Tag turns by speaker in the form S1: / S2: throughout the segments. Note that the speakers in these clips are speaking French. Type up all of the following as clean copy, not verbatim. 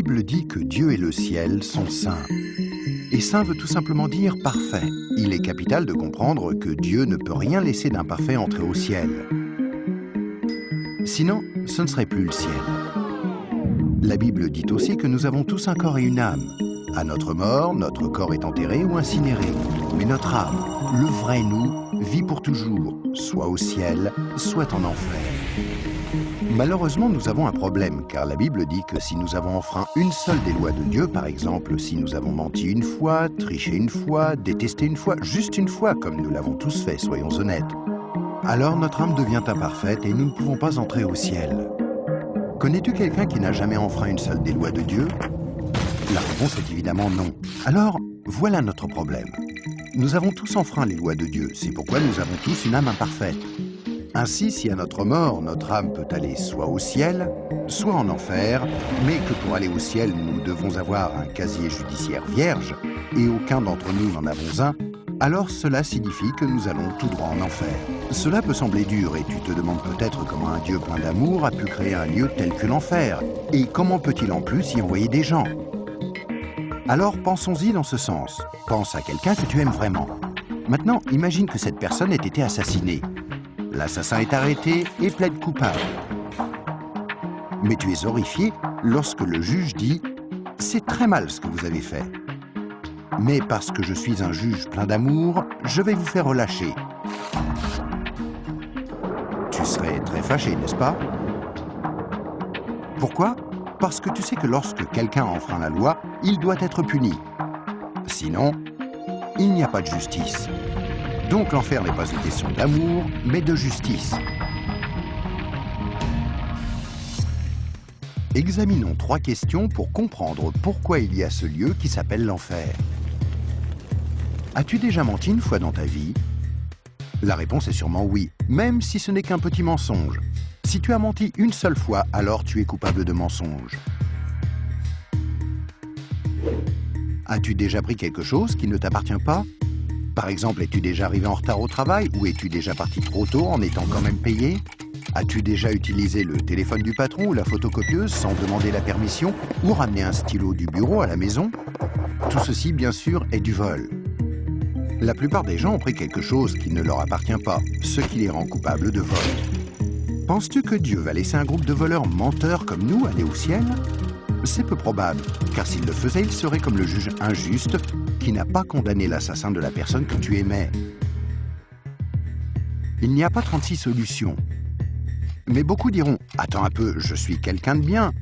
S1: Bible dit que Dieu et le ciel sont saints. Et saint veut tout simplement dire parfait. Il est capital de comprendre que Dieu ne peut rien laisser d'imparfait entrer au ciel. Sinon, ce ne serait plus le ciel. La Bible dit aussi que nous avons tous un corps et une âme. À notre mort, notre corps est enterré ou incinéré. Mais notre âme, le vrai nous, vit pour toujours, soit au ciel, soit en enfer. Malheureusement, nous avons un problème, car la Bible dit que si nous avons enfreint une seule des lois de Dieu, par exemple, si nous avons menti une fois, triché une fois, détesté une fois, juste une fois, comme nous l'avons tous fait, soyons honnêtes, alors notre âme devient imparfaite et nous ne pouvons pas entrer au ciel. Connais-tu quelqu'un qui n'a jamais enfreint une seule des lois de Dieu? La réponse est évidemment non. Alors, voilà notre problème. Nous avons tous enfreint les lois de Dieu, c'est pourquoi nous avons tous une âme imparfaite. Ainsi, si à notre mort, notre âme peut aller soit au ciel, soit en enfer, mais que pour aller au ciel, nous devons avoir un casier judiciaire vierge, et aucun d'entre nous n'en avons un, alors cela signifie que nous allons tout droit en enfer. Cela peut sembler dur, et tu te demandes peut-être comment un Dieu plein d'amour a pu créer un lieu tel que l'enfer, et comment peut-il en plus y envoyer des gens? Alors pensons-y dans ce sens. Pense à quelqu'un que tu aimes vraiment. Maintenant, imagine que cette personne ait été assassinée. L'assassin est arrêté et plaide coupable. Mais tu es horrifié lorsque le juge dit « C'est très mal ce que vous avez fait. Mais parce que je suis un juge plein d'amour, je vais vous faire relâcher. » Tu serais très fâché, n'est-ce pas? Pourquoi? Parce que tu sais que lorsque quelqu'un enfreint la loi, il doit être puni. Sinon, il n'y a pas de justice. Donc l'enfer n'est pas une question d'amour, mais de justice. Examinons 3 questions pour comprendre pourquoi il y a ce lieu qui s'appelle l'enfer. As-tu déjà menti une fois dans ta vie? La réponse est sûrement oui, même si ce n'est qu'un petit mensonge. Si tu as menti une seule fois, alors tu es coupable de mensonge. As-tu déjà pris quelque chose qui ne t'appartient pas? Par exemple, es-tu déjà arrivé en retard au travail ou es-tu déjà parti trop tôt en étant quand même payé? As-tu déjà utilisé le téléphone du patron ou la photocopieuse sans demander la permission ou ramené un stylo du bureau à la maison? Tout ceci, bien sûr, est du vol. La plupart des gens ont pris quelque chose qui ne leur appartient pas, ce qui les rend coupables de vol. Penses-tu que Dieu va laisser un groupe de voleurs menteurs comme nous aller au ciel? C'est peu probable, car s'il le faisait, il serait comme le juge injuste qui n'a pas condamné l'assassin de la personne que tu aimais. Il n'y a pas 36 solutions. Mais beaucoup diront « Attends un peu, je suis quelqu'un de bien ».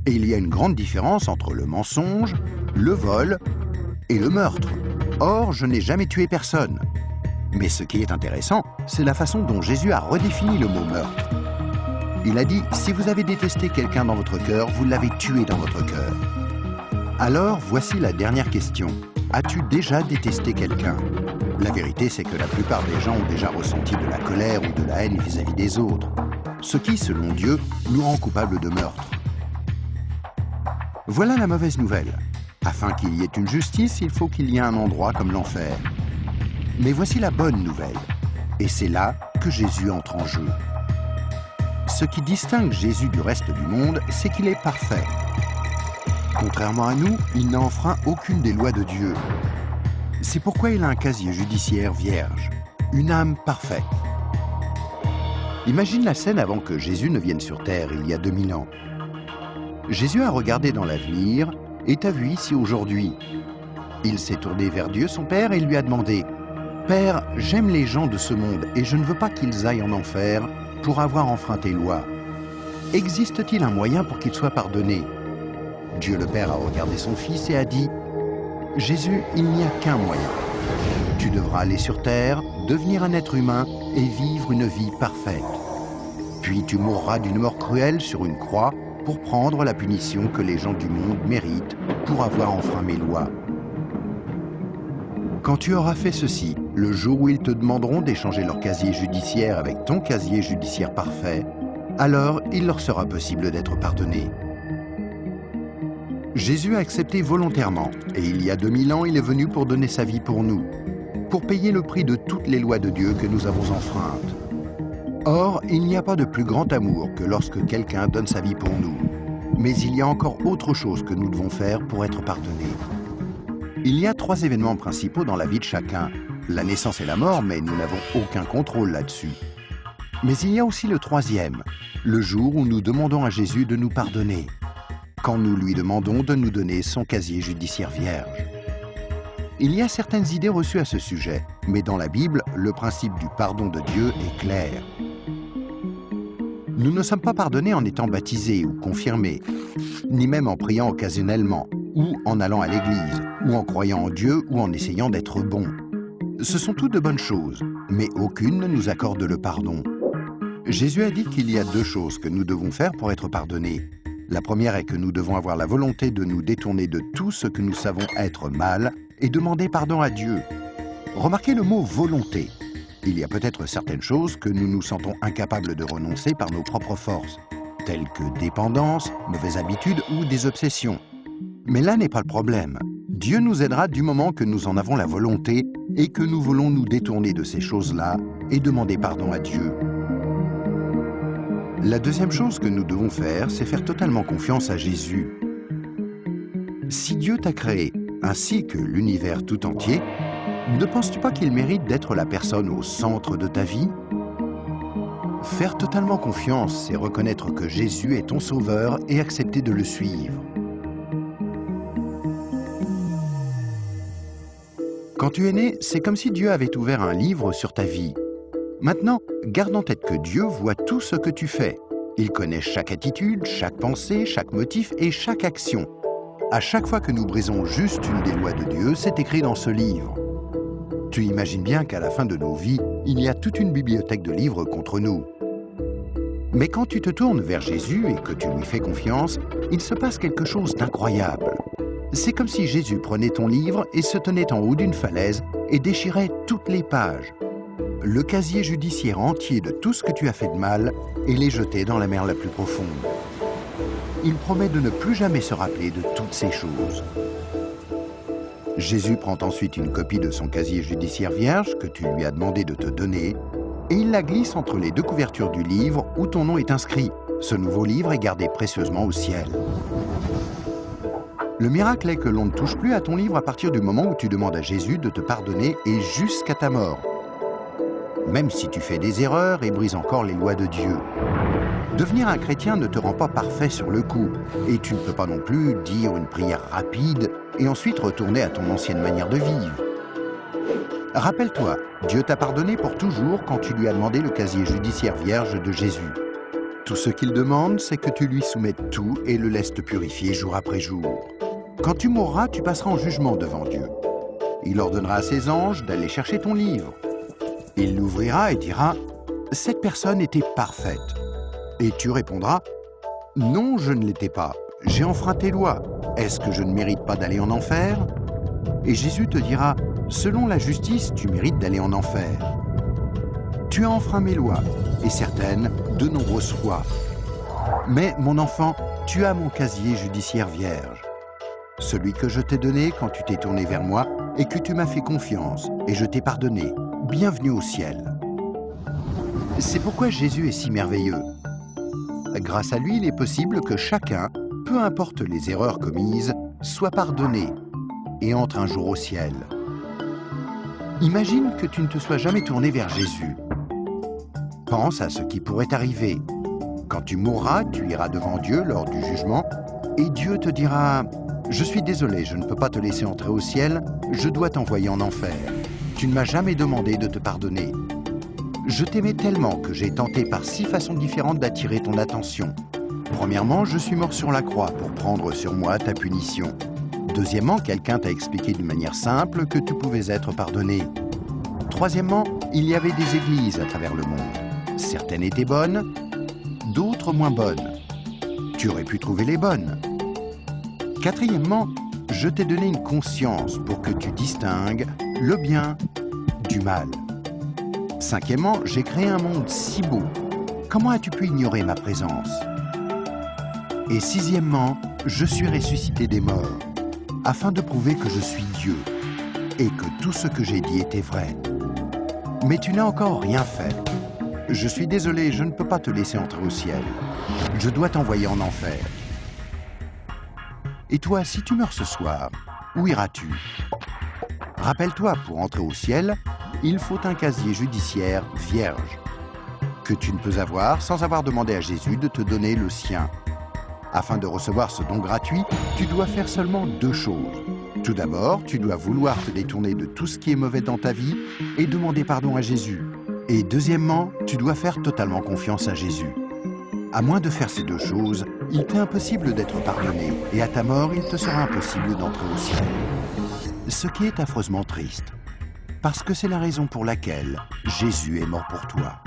S1: Et il y a une grande différence entre le mensonge, le vol et le meurtre. Or, je n'ai jamais tué personne. Mais ce qui est intéressant, c'est la façon dont Jésus a redéfini le mot meurtre. Il a dit « Si vous avez détesté quelqu'un dans votre cœur, vous l'avez tué dans votre cœur ». Alors, voici la dernière question. As-tu déjà détesté quelqu'un? La vérité, c'est que la plupart des gens ont déjà ressenti de la colère ou de la haine vis-à-vis des autres, ce qui, selon Dieu, nous rend coupables de meurtre. Voilà la mauvaise nouvelle. Afin qu'il y ait une justice, il faut qu'il y ait un endroit comme l'enfer. Mais voici la bonne nouvelle. Et c'est là que Jésus entre en jeu. Ce qui distingue Jésus du reste du monde, c'est qu'il est parfait. Contrairement à nous, il n'a enfreint aucune des lois de Dieu. C'est pourquoi il a un casier judiciaire vierge, une âme parfaite. Imagine la scène avant que Jésus ne vienne sur terre, il y a 2000 ans. Jésus a regardé dans l'avenir et t'a vu ici aujourd'hui. Il s'est tourné vers Dieu, son Père, et lui a demandé « Père, j'aime les gens de ce monde et je ne veux pas qu'ils aillent en enfer pour avoir enfreint tes lois. Existe-t-il un moyen pour qu'ils soient pardonnés ?» Dieu le Père a regardé son Fils et a dit « Jésus, il n'y a qu'un moyen. Tu devras aller sur terre, devenir un être humain et vivre une vie parfaite. Puis tu mourras d'une mort cruelle sur une croix pour prendre la punition que les gens du monde méritent pour avoir enfreint mes lois. Quand tu auras fait ceci, le jour où ils te demanderont d'échanger leur casier judiciaire avec ton casier judiciaire parfait, alors il leur sera possible d'être pardonnés. » Jésus a accepté volontairement, et il y a 2000 ans, il est venu pour donner sa vie pour nous, pour payer le prix de toutes les lois de Dieu que nous avons enfreintes. Or, il n'y a pas de plus grand amour que lorsque quelqu'un donne sa vie pour nous. Mais il y a encore autre chose que nous devons faire pour être pardonnés. Il y a 3 événements principaux dans la vie de chacun. La naissance et la mort, mais nous n'avons aucun contrôle là-dessus. Mais il y a aussi le 3e, le jour où nous demandons à Jésus de nous pardonner, quand nous lui demandons de nous donner son casier judiciaire vierge. Il y a certaines idées reçues à ce sujet, mais dans la Bible, le principe du pardon de Dieu est clair. Nous ne sommes pas pardonnés en étant baptisés ou confirmés, ni même en priant occasionnellement, ou en allant à l'église, ou en croyant en Dieu, ou en essayant d'être bons. Ce sont toutes de bonnes choses, mais aucune ne nous accorde le pardon. Jésus a dit qu'il y a 2 choses que nous devons faire pour être pardonnés. La première est que nous devons avoir la volonté de nous détourner de tout ce que nous savons être mal et demander pardon à Dieu. Remarquez le mot « volonté ». Il y a peut-être certaines choses que nous nous sentons incapables de renoncer par nos propres forces, telles que dépendance, mauvaises habitudes ou des obsessions. Mais là n'est pas le problème. Dieu nous aidera du moment que nous en avons la volonté et que nous voulons nous détourner de ces choses-là et demander pardon à Dieu. La deuxième chose que nous devons faire, c'est faire totalement confiance à Jésus. Si Dieu t'a créé, ainsi que l'univers tout entier, ne penses-tu pas qu'il mérite d'être la personne au centre de ta vie? Faire totalement confiance, c'est reconnaître que Jésus est ton sauveur et accepter de le suivre. Quand tu es né, c'est comme si Dieu avait ouvert un livre sur ta vie. Maintenant, garde en tête que Dieu voit tout ce que tu fais. Il connaît chaque attitude, chaque pensée, chaque motif et chaque action. À chaque fois que nous brisons juste une des lois de Dieu, c'est écrit dans ce livre. Tu imagines bien qu'à la fin de nos vies, il y a toute une bibliothèque de livres contre nous. Mais quand tu te tournes vers Jésus et que tu lui fais confiance, il se passe quelque chose d'incroyable. C'est comme si Jésus prenait ton livre et se tenait en haut d'une falaise et déchirait toutes les pages. Le casier judiciaire entier de tout ce que tu as fait de mal et les jeter dans la mer la plus profonde. Il promet de ne plus jamais se rappeler de toutes ces choses. Jésus prend ensuite une copie de son casier judiciaire vierge que tu lui as demandé de te donner et il la glisse entre les 2 couvertures du livre où ton nom est inscrit. Ce nouveau livre est gardé précieusement au ciel. Le miracle est que l'on ne touche plus à ton livre à partir du moment où tu demandes à Jésus de te pardonner et jusqu'à ta mort. Même si tu fais des erreurs et brises encore les lois de Dieu. Devenir un chrétien ne te rend pas parfait sur le coup, et tu ne peux pas non plus dire une prière rapide et ensuite retourner à ton ancienne manière de vivre. Rappelle-toi, Dieu t'a pardonné pour toujours quand tu lui as demandé le casier judiciaire vierge de Jésus. Tout ce qu'il demande, c'est que tu lui soumettes tout et le laisses te purifier jour après jour. Quand tu mourras, tu passeras en jugement devant Dieu. Il ordonnera à ses anges d'aller chercher ton livre. Il l'ouvrira et dira « Cette personne était parfaite ». Et tu répondras « Non, je ne l'étais pas. J'ai enfreint tes lois. Est-ce que je ne mérite pas d'aller en enfer ?» Et Jésus te dira « Selon la justice, tu mérites d'aller en enfer. Tu as enfreint mes lois, et certaines, de nombreuses fois. Mais, mon enfant, tu as mon casier judiciaire vierge. Celui que je t'ai donné quand tu t'es tourné vers moi et que tu m'as fait confiance, et je t'ai pardonné. Bienvenue au ciel. » C'est pourquoi Jésus est si merveilleux. Grâce à lui, il est possible que chacun, peu importe les erreurs commises, soit pardonné et entre un jour au ciel. Imagine que tu ne te sois jamais tourné vers Jésus. Pense à ce qui pourrait arriver. Quand tu mourras, tu iras devant Dieu lors du jugement et Dieu te dira « Je suis désolé, je ne peux pas te laisser entrer au ciel, je dois t'envoyer en enfer. Tu ne m'as jamais demandé de te pardonner. Je t'aimais tellement que j'ai tenté par 6 façons différentes d'attirer ton attention. Premièrement, je suis mort sur la croix pour prendre sur moi ta punition. Deuxièmement, quelqu'un t'a expliqué d'une manière simple que tu pouvais être pardonné. Troisièmement, il y avait des églises à travers le monde. Certaines étaient bonnes, d'autres moins bonnes. Tu aurais pu trouver les bonnes. Quatrièmement, je t'ai donné une conscience pour que tu distingues le bien du mal. Cinquièmement, j'ai créé un monde si beau. Comment as-tu pu ignorer ma présence? Et sixièmement, je suis ressuscité des morts, afin de prouver que je suis Dieu, et que tout ce que j'ai dit était vrai. Mais tu n'as encore rien fait. Je suis désolé, je ne peux pas te laisser entrer au ciel. Je dois t'envoyer en enfer. Et toi, si tu meurs ce soir, où iras-tu? Rappelle-toi, pour entrer au ciel, il faut un casier judiciaire vierge, que tu ne peux avoir sans avoir demandé à Jésus de te donner le sien. Afin de recevoir ce don gratuit, tu dois faire seulement 2 choses. Tout d'abord, tu dois vouloir te détourner de tout ce qui est mauvais dans ta vie et demander pardon à Jésus. Et deuxièmement, tu dois faire totalement confiance à Jésus. À moins de faire ces 2 choses, il t'est impossible d'être pardonné et à ta mort, il te sera impossible d'entrer au ciel. Ce qui est affreusement triste, parce que c'est la raison pour laquelle Jésus est mort pour toi.